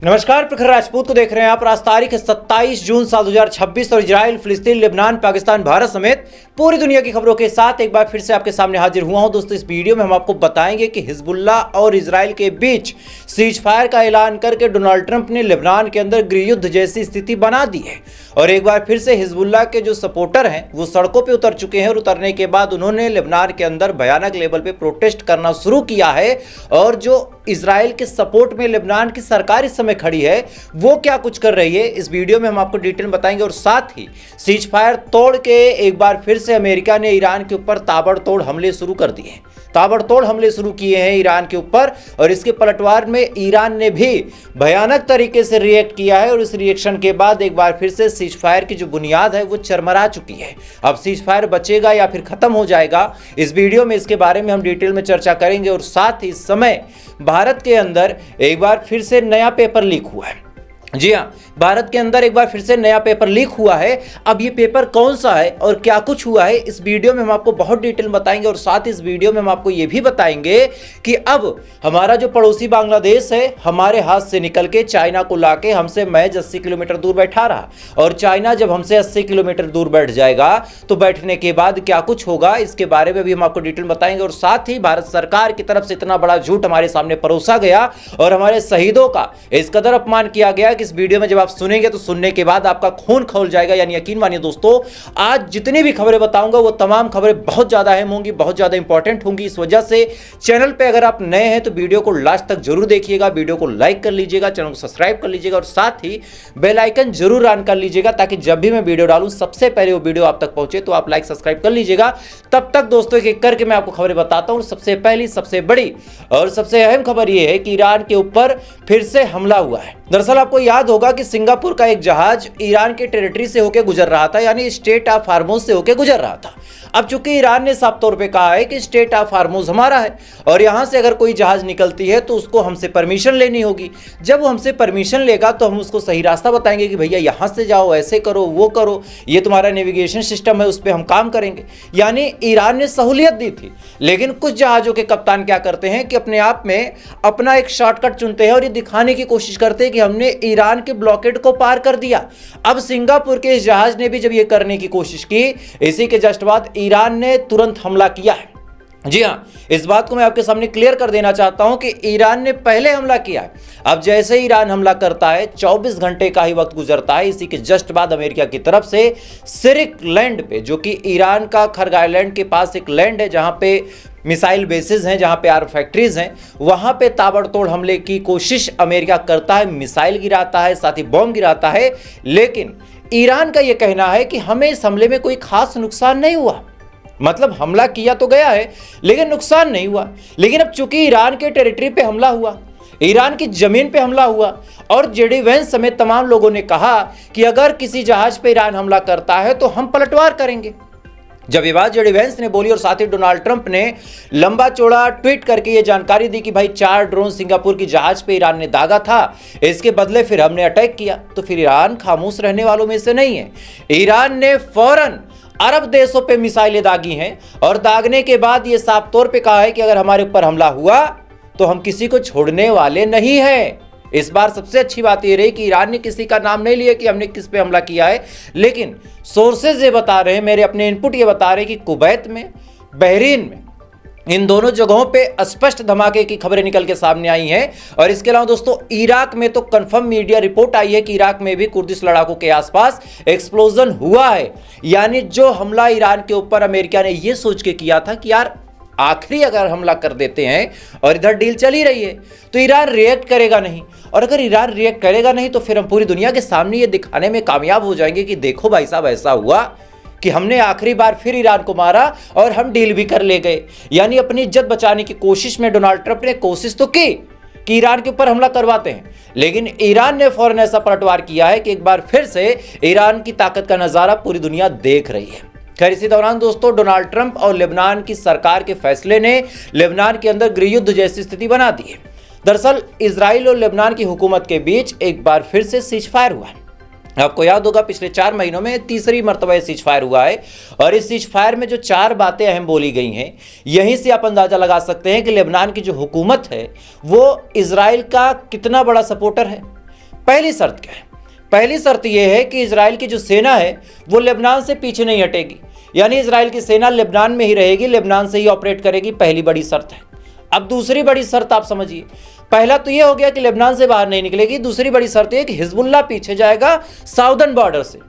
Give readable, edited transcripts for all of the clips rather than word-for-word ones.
नमस्कार, प्रखर राजपूत को देख रहे हैं आप। आज तारीख है 27 जून साल 2026 और इजराइल, फिलिस्तीन, लेबनान, पाकिस्तान, भारत समेत पूरी दुनिया की खबरों के साथ एक बार फिर से आपके सामने हाजिर हुआ हूं। दोस्तों, इस वीडियो में हम आपको बताएंगे कि हिजबुल्लाह और इजराइल के बीच सीज फायर का ऐलान करके डोनाल्ड ट्रंप ने लेबनान के अंदर गृह युद्ध जैसी स्थिति बना दी है और एक बार फिर से हिजबुल्लाह के जो सपोर्टर हैं वो सड़कों पर उतर चुके हैं और उतरने के बाद उन्होंने लेबनान के अंदर भयानक लेवल पर प्रोटेस्ट करना शुरू किया है। और जो इजराइल के सपोर्ट में लेबनान की सरकार इस समय खड़ी है वो क्या कुछ कर रही है, इस वीडियो में हम आपको डिटेल बताएंगे। और साथ ही सीज फायर तोड़ के एक बार फिर से अमेरिका ने ईरान के ऊपर ताबड़तोड़ हमले शुरू कर दिए हैं। ताबड़तोड़ हमले शुरू किए हैं ईरान के ऊपर और इसके पलटवार में ईरान ने भी भयानक तरीके से रिएक्ट किया है और इस रिएक्शन के बाद एक बार फिर से सीज फायर की जो बुनियाद है वो चरमरा चुकी है। अब सीज फायर बचेगा या फिर खत्म हो जाएगा, इस वीडियो में इसके बारे में हम डिटेल में चर्चा करेंगे। और साथ ही इस समय भारत के अंदर एक बार फिर से नया पेपर लीक हुआ है। जी हाँ, भारत के अंदर एक बार फिर से नया पेपर लीक हुआ है। अब ये पेपर कौन सा है और क्या कुछ हुआ है, इस वीडियो में हम आपको बहुत डिटेल बताएंगे। और साथ इस वीडियो में हम आपको ये भी बताएंगे कि अब हमारा जो पड़ोसी बांग्लादेश है हमारे हाथ से निकल के चाइना को लाके हमसे महज 80 किलोमीटर दूर बैठा रहा और चाइना जब हमसे 80 किलोमीटर दूर बैठ जाएगा तो बैठने के बाद क्या कुछ होगा, इसके बारे में भी हम आपको डिटेल बताएंगे। और साथ ही भारत सरकार की तरफ से इतना बड़ा झूठ हमारे सामने परोसा गया और हमारे शहीदों का इस कदर अपमान किया गया। इस वीडियो में जब आप सुनेंगे तो सुनने के बाद आपका खून खौल जाएगा। यानी यकीन मानिए दोस्तों, आज जितनी भी खबरें बताऊंगा वो तमाम खबरें बहुत ज्यादा अहम होंगी, बहुत ज्यादा इंपॉर्टेंट होंगी। इस वजह से चैनल पे अगर आप नए हैं तो वीडियो को लास्ट तक जरूर देखिएगा, वीडियो को लाइक कर लीजिएगा, चैनल को सब्सक्राइब कर लीजिएगा और साथ ही बेल आइकन जरूर ऑन कर लीजिएगा ताकि जब भी मैं वीडियो डालूं सबसे पहले वो वीडियो आप तक पहुंचे। तो आप लाइक सब्सक्राइब कर लीजिएगा। तब तक दोस्तों एक एक करके मैं आपको खबरें बताता हूं। सबसे पहली, सबसे बड़ी और सबसे अहम खबर यह है कि ईरान के ऊपर फिर से हमला हुआ है। दरअसल आपको याद होगा कि सिंगापुर का एक जहाज ईरान के टेरिटरी से होकर गुजर रहा था, यानी स्टेट ऑफ हार्मोज से होकर गुजर रहा था। अब चूंकि ईरान ने साफ तौर पे कहा है कि स्टेट ऑफ हार्मोज हमारा है और यहां से अगर कोई जहाज निकलती है तो उसको हमसे परमिशन लेनी होगी। जब वो हमसे परमिशन लेगा तो हम उसको सही रास्ता बताएंगे कि भैया यहां से जाओ, ऐसे करो, वो करो, ये तुम्हारा नेविगेशन सिस्टम है, उस पर हम काम करेंगे। यानी ईरान ने सहूलियत दी थी। लेकिन कुछ जहाजों के कप्तान क्या करते हैं कि अपने आप में अपना एक शॉर्टकट चुनते हैं और ये दिखाने की कोशिश करते हैं कि हमने ईरान के ब्लॉकेड को पार कर दिया। अब सिंगापुर के इस जहाज ने भी जब ये करने की कोशिश की, इसी के जस्ट बाद ईरान ने तुरंत हमला किया है। जी हाँ, इस बात को मैं आपके सामने क्लियर कर देना चाहता हूं कि ईरान ने पहले हमला किया है। अब जैसे ही ईरान हमला करता है 24 घंटे का ही वक्त गुजरता है, इसी के जस्ट बाद अमेरिका की तरफ से सिरिक लैंड पे, जो कि ईरान का खर्ग आइलैंड के पास एक लैंड है जहां पे मिसाइल बेसिस हैं, जहां पे आर्म फैक्ट्रीज हैं, वहां पे ताबड़तोड़ हमले की कोशिश अमेरिका करता है, मिसाइल गिराता है, साथ ही बॉम्ब गिराता है। लेकिन ईरान का यह कहना है कि हमें इस हमले में कोई खास नुकसान नहीं हुआ। मतलब हमला किया तो गया है लेकिन नुकसान नहीं हुआ। लेकिन अब चूंकि ईरान के टेरिटरी पे हमला हुआ, ईरान की जमीन पे हमला हुआ और जेडी वेंस समेत तमाम लोगों ने कहा कि अगर किसी जहाज पे ईरान हमला करता है तो हम पलटवार करेंगे। जब ये बात जेडी वेंस ने बोली और साथ ही डोनाल्ड ट्रंप ने लंबा चौड़ा ट्वीट करके ये जानकारी दी कि भाई 4 ड्रोन सिंगापुर की जहाज पे ईरान ने दागा था, इसके बदले फिर हमने अटैक किया, तो फिर ईरान खामोश रहने वालों में से नहीं है। ईरान ने फौरन अरब देशों पे मिसाइलें दागी हैं और दागने के बाद ये साफ तौर पे कहा है कि अगर हमारे ऊपर हमला हुआ तो हम किसी को छोड़ने वाले नहीं हैं। इस बार सबसे अच्छी बात ये रही कि ईरान ने किसी का नाम नहीं लिया कि हमने किस पे हमला किया है, लेकिन सोर्सेज ये बता रहे हैं, मेरे अपने इनपुट ये बता रहे हैं कि कुवैत में, बहरीन में, इन दोनों जगहों पे स्पष्ट धमाके की खबरें निकल के सामने आई हैं। और इसके अलावा दोस्तों इराक में तो कंफर्म मीडिया रिपोर्ट आई है कि इराक में भी कुर्दिश लड़ाकों के आसपास एक्सप्लोजन हुआ है। यानी जो हमला ईरान के ऊपर अमेरिका ने यह सोच के किया था कि यार आखिरी अगर हमला कर देते हैं और इधर डील चली रही है तो ईरान रिएक्ट करेगा नहीं, और अगर ईरान रिएक्ट करेगा नहीं तो फिर हम पूरी दुनिया के सामने ये दिखाने में कामयाब हो जाएंगे कि देखो भाई साहब ऐसा हुआ कि हमने आखिरी बार फिर ईरान को मारा और हम डील भी कर ले गए। यानी अपनी इज्जत बचाने की कोशिश में डोनाल्ड ट्रंप ने कोशिश तो की कि ईरान के ऊपर हमला करवाते हैं, लेकिन ईरान ने फौरन ऐसा पलटवार किया है कि एक बार फिर से ईरान की ताकत का नजारा पूरी दुनिया देख रही है। खैर, इसी दौरान दोस्तों डोनाल्ड ट्रंप और लेबनान की सरकार के फैसले ने लेबनान के अंदर गृह युद्ध जैसी स्थिति बना दी है। दरअसल इजराइल और लेबनान की हुकूमत के बीच एक बार फिर से सीज फायर हुआ है। आपको याद होगा पिछले 4 महीनों में तीसरी मर्तबा सीज फायर हुआ है और इस सीज फायर में जो 4 बातें अहम बोली गई हैं, यहीं से आप अंदाजा लगा सकते हैं कि लेबनान की जो हुकूमत है वो इजराइल का कितना बड़ा सपोर्टर है। पहली शर्त क्या है? पहली शर्त यह है कि इजराइल की जो सेना है वो लेबनान से पीछे नहीं हटेगी, यानी इजराइल की सेना लेबनान में ही रहेगी, लेबनान से ही ऑपरेट करेगी। पहली बड़ी शर्त है। अब दूसरी बड़ी शर्त आप समझिए। पहला तो यह हो गया कि लेबनान से बाहर नहीं निकलेगी। दूसरी बड़ी शर्त यह कि हिजबुल्लाह पीछे जाएगा साउदर्न बॉर्डर से,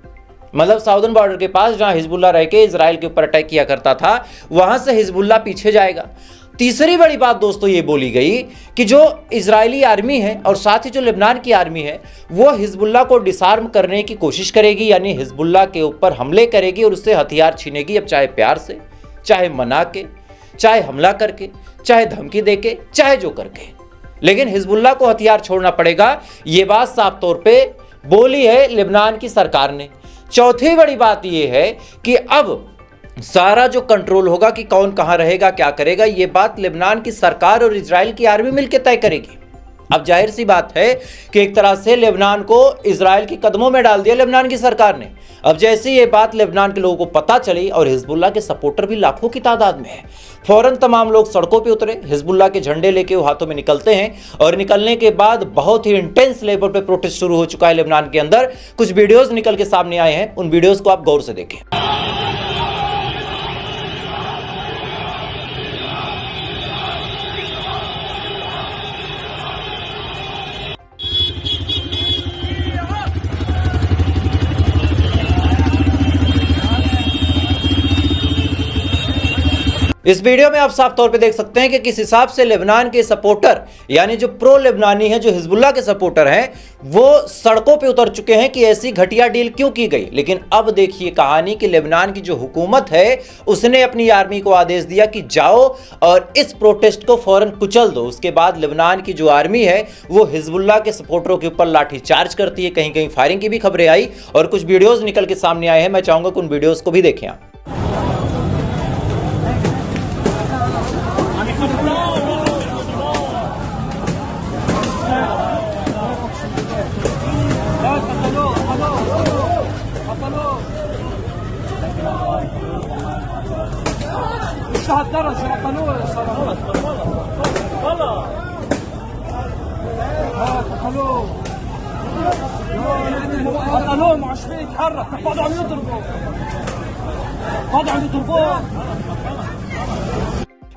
मतलब साउदर्न बॉर्डर के पास जहां हिजबुल्लाह रह के इजराइल के ऊपर अटैक किया करता था, वहां से हिजबुल्लाह पीछे जाएगा। तीसरी बड़ी बात दोस्तों ये बोली गई कि जो इजरायली आर्मी है और साथ ही जो लेबनान की आर्मी है वो हिजबुल्लाह को डिसआर्म करने की कोशिश करेगी, यानी हिजबुल्लाह के ऊपर हमले करेगी और उससे हथियार छीनेगी। अब चाहे प्यार से, चाहे मना के, चाहे हमला करके, चाहे धमकी देके, चाहे जो करके, लेकिन हिजबुल्लाह को हथियार छोड़ना पड़ेगा। ये बात साफ तौर पे बोली है लेबनान की सरकार ने। चौथी बड़ी बात यह है कि अब सारा जो कंट्रोल होगा कि कौन कहां रहेगा, क्या करेगा, यह बात लेबनान की सरकार और इजराइल की आर्मी मिलकर तय करेगी। अब जाहिर सी बात है कि एक तरह से लेबनान को इजराइल के कदमों में डाल दिया लेबनान की सरकार ने। अब जैसे ये बात लेबनान के लोगों को पता चली, और हिजबुल्लाह के सपोर्टर भी लाखों की तादाद में है, फौरन तमाम लोग सड़कों पे उतरे, हिजबुल्लाह के झंडे लेके वो हाथों में निकलते हैं। और निकलने के बाद बहुत ही इंटेंस लेवल पे प्रोटेस्ट शुरू हो चुका है लेबनान के अंदर। कुछ वीडियोस निकल के सामने आए हैं, उन वीडियोस को आप गौर से देखें। इस वीडियो में आप साफ तौर पे देख सकते हैं कि किस हिसाब से लेबनान के सपोर्टर, यानी जो प्रो लेबनानी है, जो हिजबुल्लाह के सपोर्टर हैं, वो सड़कों पे उतर चुके हैं कि ऐसी घटिया डील क्यों की गई। लेकिन अब देखिए कहानी कि लेबनान की जो हुकूमत है उसने अपनी आर्मी को आदेश दिया कि जाओ और इस प्रोटेस्ट को फौरन कुचल दो। उसके बाद लेबनान की जो आर्मी है वो हिजबुल्लाह के सपोर्टरों के ऊपर लाठी चार्ज करती है। कहीं कहीं फायरिंग की भी खबरें आई और कुछ वीडियोज निकल के सामने आए हैं। मैं चाहूंगा कि उन वीडियोज को भी देखें आप।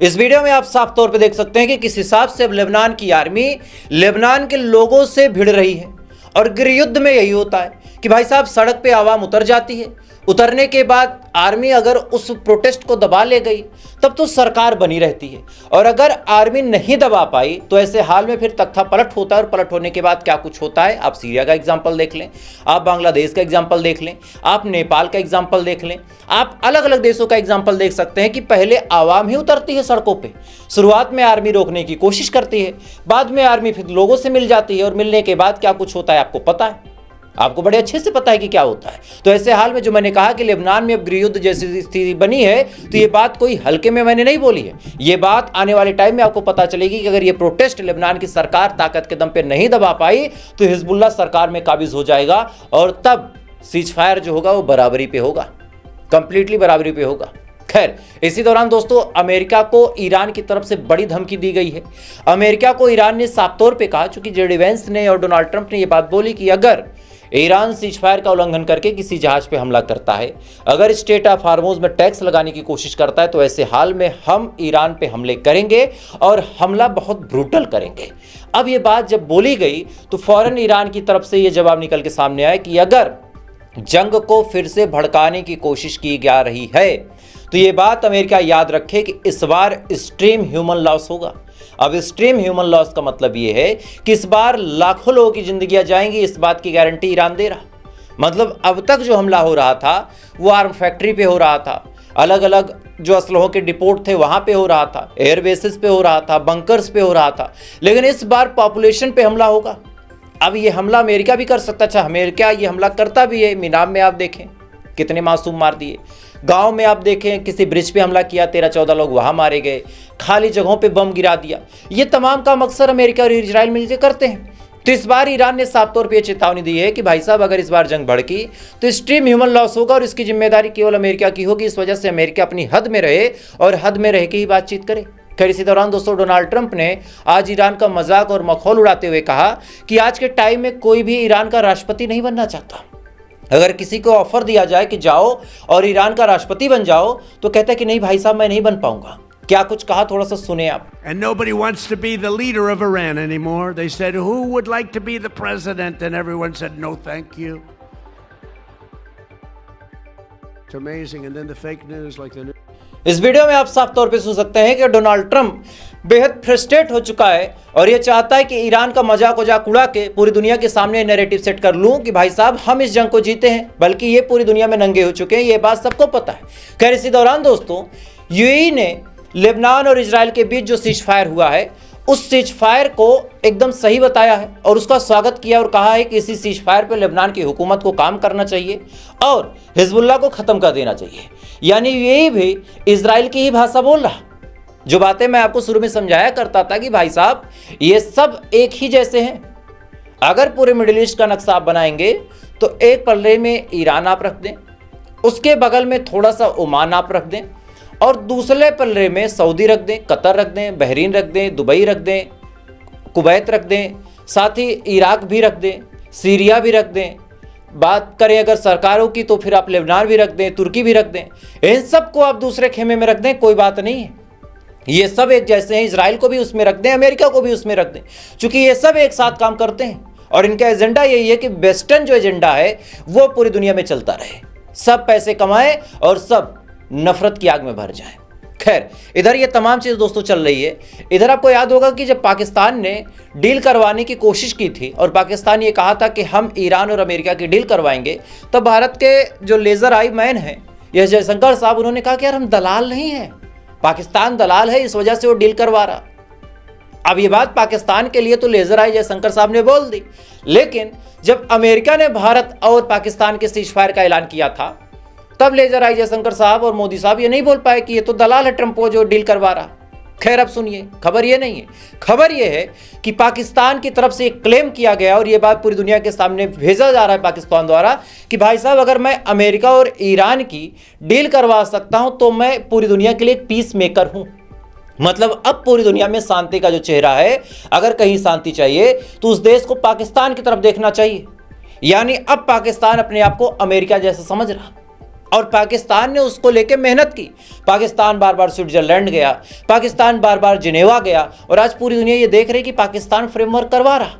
इस वीडियो में आप साफ तौर पे देख सकते हैं कि किस हिसाब से अब लेबनान की आर्मी लेबनान के लोगों से भिड़ रही है। और गृहयुद्ध में यही होता है कि भाई साहब सड़क पे आवाम उतर जाती है, उतरने के बाद आर्मी अगर उस प्रोटेस्ट को दबा ले गई तब तो सरकार बनी रहती है, और अगर आर्मी नहीं दबा पाई तो ऐसे हाल में फिर तख्ता पलट होता है। और पलट होने के बाद क्या कुछ होता है, आप सीरिया का एग्जाम्पल देख लें, आप बांग्लादेश का एग्जाम्पल देख लें, आप नेपाल का एग्जाम्पल देख लें, आप अलग अलग देशों का एग्जाम्पल देख सकते हैं कि पहले आवाम ही उतरती है सड़कों पर। शुरुआत में आर्मी रोकने की कोशिश करती है, बाद में आर्मी फिर लोगों से मिल जाती है, और मिलने के बाद क्या कुछ होता है आपको पता है, आपको बड़े अच्छे से पता है कि क्या होता है। तो ऐसे हाल में जो मैंने कहा कि लेबनान में अब गृहयुद्ध जैसी स्थिति बनी है, तो ये बात कोई हल्के में मैंने नहीं बोली है। ये बात आने वाले टाइम में आपको पता चलेगी कि अगर ये प्रोटेस्ट लेबनान की सरकार ताकत के दम पे नहीं दबा पाई तो हिजबुल्लाह सरकार में काबिज हो जाएगा, और तब सीज फायर जो होगा वो बराबरी पे होगा, कंप्लीटली बराबरी पे होगा। खैर, इसी दौरान दोस्तों अमेरिका को ईरान की तरफ से बड़ी धमकी दी गई है। अमेरिका को ईरान ने साफ तौर पे कहा, चूंकि जेडी वेंस ने और डोनाल्ड ट्रंप ने यह बात बोली कि अगर ईरान सीज फायर का उल्लंघन करके किसी जहाज पे हमला करता है, अगर स्टेट ऑफ हार्मोज में टैक्स लगाने की कोशिश करता है, तो ऐसे हाल में हम ईरान पे हमले करेंगे और हमला बहुत ब्रूटल करेंगे। अब ये बात जब बोली गई तो फौरन ईरान की तरफ से ये जवाब निकल के सामने आया कि अगर जंग को फिर से भड़काने की कोशिश की जा रही है तो ये बात अमेरिका याद रखे कि इस बार एक्सट्रीम ह्यूमन लॉस होगा। अब एक्सट्रीम ह्यूमन लॉस का मतलब ये है कि इस बार लाखों लोगों की जिंदगियां जाएंगी, इस बात की गारंटी ईरान दे रहा। मतलब अब तक जो हमला हो रहा था वो आर्म फैक्ट्री पे हो रहा था, अलग अलग जो असलहों के डिपोट थे वहां पे हो रहा था, एयर बेसिस पे हो रहा था, बंकर्स पे हो रहा था, लेकिन इस बार पॉपुलेशन पे हमला होगा। अब ये हमला अमेरिका भी कर सकता। अच्छा, अमेरिका ये हमला करता भी है। मीनाम में आप देखें कितने मासूम मार दिए, गांव में आप देखें किसी ब्रिज पे हमला किया, 13-14 लोग वहां मारे गए, खाली जगहों पे बम गिरा दिया। ये तमाम काम अक्सर अमेरिका और इजराइल मिलकर करते हैं। तो इस बार ईरान ने साफ तौर पे चेतावनी दी है कि भाई साहब अगर इस बार जंग भड़की तो एक्सट्रीम ह्यूमन लॉस होगा, और इसकी जिम्मेदारी केवल अमेरिका की होगी। इस वजह से अमेरिका अपनी हद में रहे और हद में रह के ही बातचीत करे। खैर इसी दौरान दोस्तों डोनाल्ड ट्रंप ने आज ईरान का मजाक और मखौल उड़ाते हुए कहा कि आज के टाइम में कोई भी ईरान का राष्ट्रपति नहीं बनना चाहता। अगर किसी को ऑफर दिया जाए कि जाओ और ईरान का राष्ट्रपति बन जाओ तो कहता है कि नहीं भाई साहब मैं नहीं बन पाऊंगा। क्या कुछ कहा थोड़ा सा सुने आप। And nobody wants to be the leader of Iran anymore. They said, who would like to be the president? And everyone said, no, thank you. It's amazing. And then the fake news like the... इस video में आप साफ तौर पे सुन सकते हैं कि Donald Trump बेहद फ्रस्ट्रेट हो चुका है और ये चाहता है कि ईरान का मजाक उड़ा के पूरी दुनिया के सामने नैरेटिव सेट कर लूं कि भाई साहब हम इस जंग को जीते हैं, बल्कि ये पूरी दुनिया में नंगे हो चुके हैं, ये बात सबको पता है। खैर इसी दौरान दोस्तों यूएई ने लेबनान और इजराइल के बीच जो सीज फायर हुआ है उस सीज फायर को एकदम सही बताया है और उसका स्वागत किया और कहा है कि इसी सीज फायर पर लेबनान की हुकूमत को काम करना चाहिए और हिजबुल्लाह को ख़त्म कर देना चाहिए। यानी यूएई भी इजराइल की ही भाषा बोल रहा। जो बातें मैं आपको शुरू में समझाया करता था कि भाई साहब ये सब एक ही जैसे हैं। अगर पूरे मिडिल ईस्ट का नक्शा आप बनाएंगे तो एक पल्ले में ईरान आप रख दें, उसके बगल में थोड़ा सा ओमान आप रख दें और दूसरे पल्ले में सऊदी रख दें, कतर रख दें, बहरीन रख दें, दुबई रख दें, कुवैत रख दें, साथ ही इराक भी रख दें, सीरिया भी रख दें। बात करें अगर सरकारों की तो फिर आप लेबनान भी रख दें, तुर्की भी रख दें। इन सब को आप दूसरे खेमे में रख दें, कोई बात नहीं है, ये सब एक जैसे हैं। इजराइल को भी उसमें रख दें, अमेरिका को भी उसमें रख दें, क्योंकि ये सब एक साथ काम करते हैं और इनका एजेंडा यही है कि वेस्टर्न जो एजेंडा है वो पूरी दुनिया में चलता रहे, सब पैसे कमाएं और सब नफरत की आग में भर जाएं। खैर इधर ये तमाम चीज़ दोस्तों चल रही है। इधर आपको याद होगा कि जब पाकिस्तान ने डील करवाने की कोशिश की थी और पाकिस्तान ये कहा था कि हम ईरान और अमेरिका की डील करवाएंगे, तब भारत के जो लेज़र आई मैन हैं यह जयशंकर साहब, उन्होंने कहा कि यार हम दलाल नहीं हैं, पाकिस्तान दलाल है, इस वजह से वो डील करवा रहा। अब ये बात पाकिस्तान के लिए तो लेज़र आई जयशंकर साहब ने बोल दी, लेकिन जब अमेरिका ने भारत और पाकिस्तान के सीज फायर का ऐलान किया था तब लेज़र आई जयशंकर साहब और मोदी साहब ये नहीं बोल पाए कि ये तो दलाल है ट्रंप जो डील करवा रहा। खैर अब सुनिए, खबर ये नहीं है, खबर ये है कि पाकिस्तान की तरफ से एक क्लेम किया गया और ये बात पूरी दुनिया के सामने भेजा जा रहा है पाकिस्तान द्वारा कि भाई साहब अगर मैं अमेरिका और ईरान की डील करवा सकता हूं तो मैं पूरी दुनिया के लिए एक पीस मेकर हूं। मतलब अब पूरी दुनिया में शांति का जो चेहरा है, अगर कहीं शांति चाहिए तो उस देश को पाकिस्तान की तरफ देखना चाहिए। यानी अब पाकिस्तान अपने आप को अमेरिका जैसा समझ रहा और पाकिस्तान ने उसको लेके मेहनत की। पाकिस्तान बार बार स्विट्जरलैंड गया, पाकिस्तान बार बार जिनेवा गया और आज पूरी दुनिया ये देख रही कि पाकिस्तान फ्रेमवर्क करवा रहा।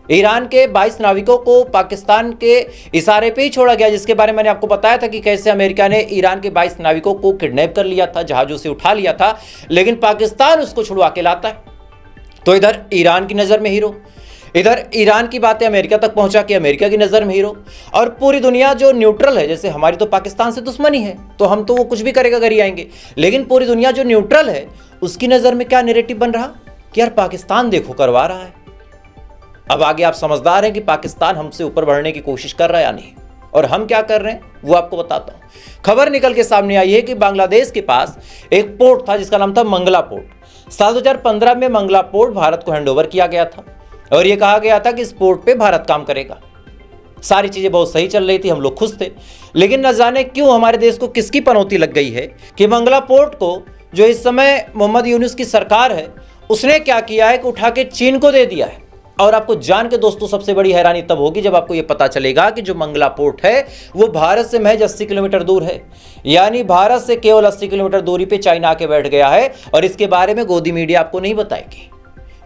ईरान के 22 नाविकों को पाकिस्तान के इशारे पे ही छोड़ा गया, जिसके बारे में मैंने आपको बताया था कि कैसे अमेरिका ने ईरान के 22 नाविकों को किडनैप कर लिया था, जहाज़ों से उठा लिया था, लेकिन पाकिस्तान उसको छुड़वा के लाता है। तो इधर ईरान की नज़र में हीरो, इधर ईरान की बातें अमेरिका तक पहुंचा के अमेरिका की नज़र में हीरो, और पूरी दुनिया जो न्यूट्रल है, जैसे हमारी तो पाकिस्तान से दुश्मनी है तो हम तो वो कुछ भी करेगा अगर ही आएंगे, लेकिन पूरी दुनिया जो न्यूट्रल है उसकी नज़र में क्या नैरेटिव बन रहा कि यार पाकिस्तान देखो करवा रहा है। अब आगे आप समझदार हैं कि पाकिस्तान हमसे ऊपर बढ़ने की कोशिश कर रहा है या नहीं, और हम क्या कर रहे हैं वो आपको बताता हूँ। खबर निकल के सामने आई है कि बांग्लादेश के पास एक पोर्ट था जिसका नाम था मंगला पोर्ट। साल 2015 में मंगला पोर्ट भारत को हैंडओवर किया गया था और ये कहा गया था कि इस पोर्ट पे भारत काम करेगा। सारी चीज़ें बहुत सही चल रही थी, हम लोग खुश थे, लेकिन न जाने क्यों हमारे देश को किसकी पनौती लग गई है कि मंगला पोर्ट को जो इस समय मोहम्मद यूनुस की सरकार है उसने क्या किया है कि उठा के चीन को दे दिया है। और आपको जान के दोस्तों सबसे बड़ी हैरानी तब होगी जब आपको ये पता चलेगा कि जो मंगला पोर्ट है वो भारत से महज 80 किलोमीटर दूर है। यानी भारत से केवल 80 किलोमीटर दूरी पे चाइना आके बैठ गया है और इसके बारे में गोदी मीडिया आपको नहीं बताएगी।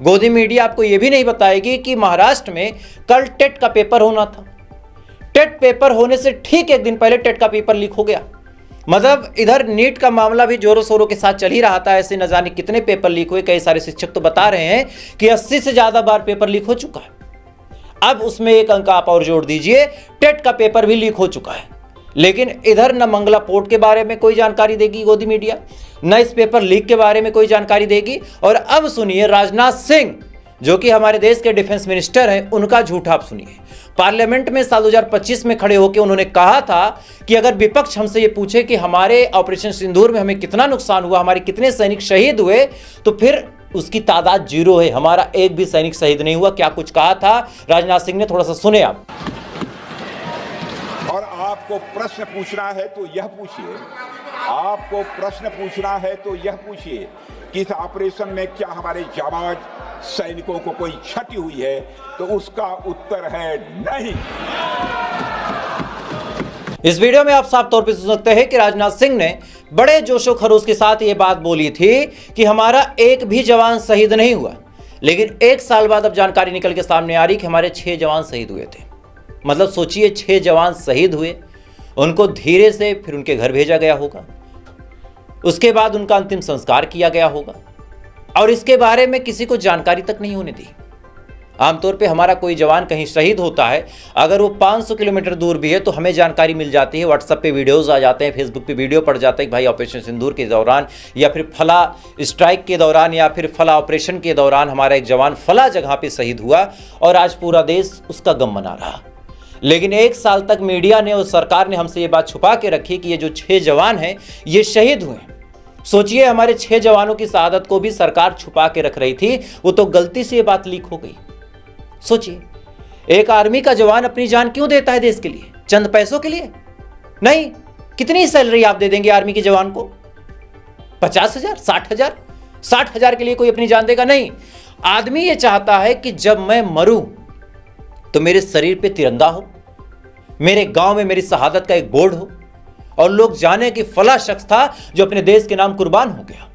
गोदी मीडिया आपको यह भी नहीं बताएगी कि महाराष्ट्र में कल टेट का पेपर होना था। टेट पेपर होने से ठीक एक दिन पहले टेट का पेपर लीक हो गया। मतलब इधर नीट का मामला भी जोरों शोरों के साथ चल ही रहा था, ऐसे न जाने कितने पेपर लीक हुए। कई सारे शिक्षक तो बता रहे हैं कि 80 से ज़्यादा बार पेपर लीक हो चुका है। अब उसमें एक अंक आप और जोड़ दीजिए, टेट का पेपर भी लीक हो चुका है। लेकिन इधर न मंगला पोर्ट के बारे में कोई जानकारी देगी गोदी मीडिया, न इस पेपर लीक के बारे में कोई जानकारी देगी। और अब सुनिए राजनाथ सिंह जो कि हमारे देश के डिफेंस मिनिस्टर हैं, उनका झूठा आप सुनिए। पार्लियामेंट में साल 2025 में खड़े होकर उन्होंने कहा था कि अगर विपक्ष हमसे ये पूछे कि हमारे ऑपरेशन सिंदूर में हमें कितना नुकसान हुआ, हमारे कितने सैनिक शहीद हुए, तो फिर उसकी तादाद 0 है, हमारा एक भी सैनिक शहीद नहीं हुआ। क्या कुछ कहा था राजनाथ सिंह ने, थोड़ा सा सुने आप। और आपको प्रश्न पूछना है तो यह पूछिए, आपको प्रश्न पूछना है तो यह पूछिए कि इस ऑपरेशन में क्या हमारे जाबाज सैनिकों को कोई क्षति हुई है, तो उसका उत्तर है नहीं। इस वीडियो में आप साफ तौर पे सुन सकते हैं कि राजनाथ सिंह ने बड़े जोशो खरोश के साथ ये बात बोली थी कि हमारा एक भी जवान शहीद नहीं हुआ, लेकिन 1 साल बाद अब जानकारी निकल के सामने आ रही कि हमारे 6 जवान शहीद हुए थे। मतलब सोचिए, 6 जवान शहीद हुए, उनको धीरे से फिर उनके घर भेजा गया होगा, उसके बाद उनका अंतिम संस्कार किया गया होगा और इसके बारे में किसी को जानकारी तक नहीं होने दी। आमतौर पे हमारा कोई जवान कहीं शहीद होता है, अगर वो 500 किलोमीटर दूर भी है तो हमें जानकारी मिल जाती है, व्हाट्सएप पे वीडियोस आ जाते हैं, फेसबुक पे वीडियो पड़ जाता है कि भाई ऑपरेशन सिंदूर के दौरान या फिर फला स्ट्राइक के दौरान या फिर फला ऑपरेशन के दौरान हमारा एक जवान फला जगह पे शहीद हुआ और आज पूरा देश उसका गम मना रहा। लेकिन 1 साल तक मीडिया ने और सरकार ने हमसे ये बात छुपा के रखी कि ये जो 6 जवान हैं ये शहीद हुए। सोचिए, हमारे 6 जवानों की शहादत को भी सरकार छुपा के रख रही थी, वो तो गलती से ये बात लीक हो गई। सोचिए, एक आर्मी का जवान अपनी जान क्यों देता है देश के लिए? चंद पैसों के लिए? नहीं। कितनी सैलरी आप दे देंगे आर्मी के जवान को? 50,000, 60,000? 60,000 के लिए कोई अपनी जान देगा? नहीं। आदमी ये चाहता है कि जब मैं मरूं तो मेरे शरीर पे तिरंगा हो, मेरे गांव में मेरी शहादत का एक बोर्ड हो और लोग जाने कि फला शख्स था जो अपने देश के नाम कुर्बान हो गया।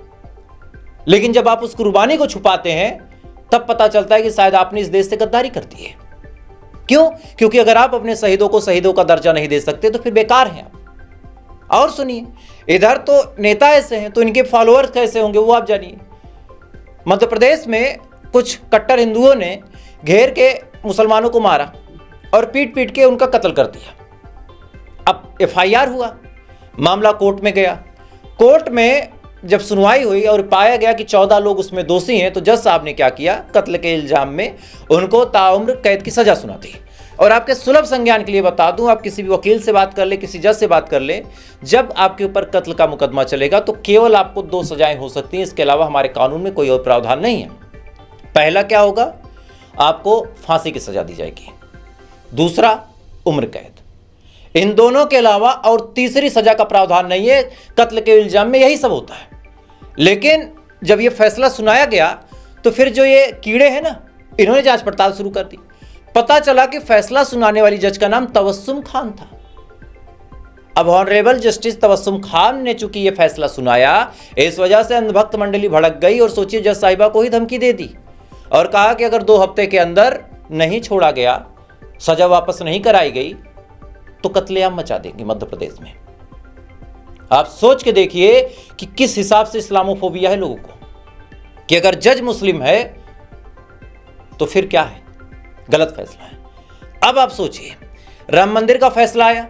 लेकिन जब आप उस कुर्बानी को छुपाते हैं तब पता चलता है कि शायद आपने इस देश से गद्दारी कर दी है। क्यों? क्योंकि अगर आप अपने शहीदों को शहीदों का दर्जा नहीं दे सकते तो फिर बेकार हैं आप। और सुनिए, इधर तो नेता ऐसे हैं तो इनके फॉलोअर्स कैसे होंगे वो आप जानिए। मध्य प्रदेश में कुछ कट्टर हिंदुओं ने घेर के मुसलमानों को मारा और पीट पीट के उनका कत्ल कर दिया। अब FIR हुआ, मामला कोर्ट में गया। कोर्ट में जब सुनवाई हुई और पाया गया कि 14 लोग उसमें दोषी हैं, तो जज साहब ने क्या किया, कत्ल के इल्जाम में उनको ताउम्र कैद की सजा सुना दी। और आपके सुलभ संज्ञान के लिए बता दूं, आप किसी भी वकील से बात कर ले, किसी जज से बात कर ले, जब आपके ऊपर कत्ल का मुकदमा चलेगा तो केवल आपको 2 सजाएं हो सकती हैं, इसके अलावा हमारे कानून में कोई और प्रावधान नहीं है। पहला क्या होगा, आपको फांसी की सजा दी जाएगी, दूसरा उम्र कैद। इन दोनों के अलावा और तीसरी सजा का प्रावधान नहीं है। कत्ल के इल्जाम में यही सब होता है। लेकिन जब ये फैसला सुनाया गया तो फिर जो ये कीड़े हैं ना, इन्होंने जांच पड़ताल शुरू कर दी। पता चला कि फैसला सुनाने वाली जज का नाम तबस्सुम खान था। अब ऑनरेबल जस्टिस तबस्सुम खान ने चूंकि ये फैसला सुनाया, इस वजह से अंधभक्त मंडली भड़क गई और सोचिए, जज साहिबा को ही धमकी दे दी और कहा कि अगर 2 हफ्ते के अंदर नहीं छोड़ा गया, सजा वापस नहीं कराई गई तो कत्लेआम मचा देंगे मध्य प्रदेश में। आप सोच के देखिए कि किस हिसाब से इस्लामोफोबिया है लोगों को, कि अगर जज मुस्लिम है तो फिर क्या है, गलत फैसला है। अब आप सोचिए, राम मंदिर का फैसला आया,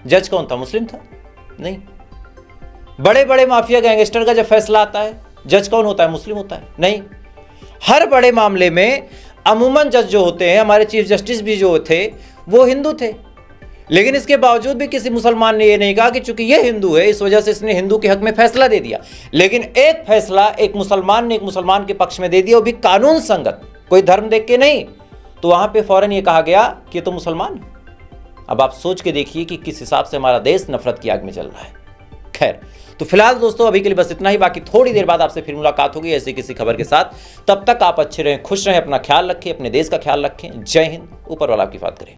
जज कौन था, मुस्लिम था? नहीं। बड़े बड़े माफिया गैंगस्टर का जब फैसला आता है, जज कौन होता है, मुस्लिम होता है? नहीं। हर बड़े मामले में अमूमन जज जो होते हैं, हमारे चीफ जस्टिस भी जो थे वो हिंदू थे, लेकिन इसके बावजूद भी किसी मुसलमान ने ये नहीं कहा कि चूंकि ये हिंदू है इस वजह से इसने हिंदू के हक में फैसला दे दिया। लेकिन एक फैसला एक मुसलमान ने एक मुसलमान के पक्ष में दे दिया, वो भी कानून संगत, कोई धर्म देख के नहीं, तो वहां पे फौरन ये कहा गया कि ये तो मुसलमान है। अब आप सोच के देखिए कि किस हिसाब से हमारा देश नफरत की आग में जल रहा है। खैर, तो फिलहाल दोस्तों अभी के लिए बस इतना ही। बाकी थोड़ी देर बाद आपसे फिर मुलाकात होगी ऐसी किसी खबर के साथ। तब तक आप अच्छे रहें, खुश रहें, अपना ख्याल रखें, अपने देश का ख्याल रखें। जय हिंद, ऊपर वाला आपकी बात करें।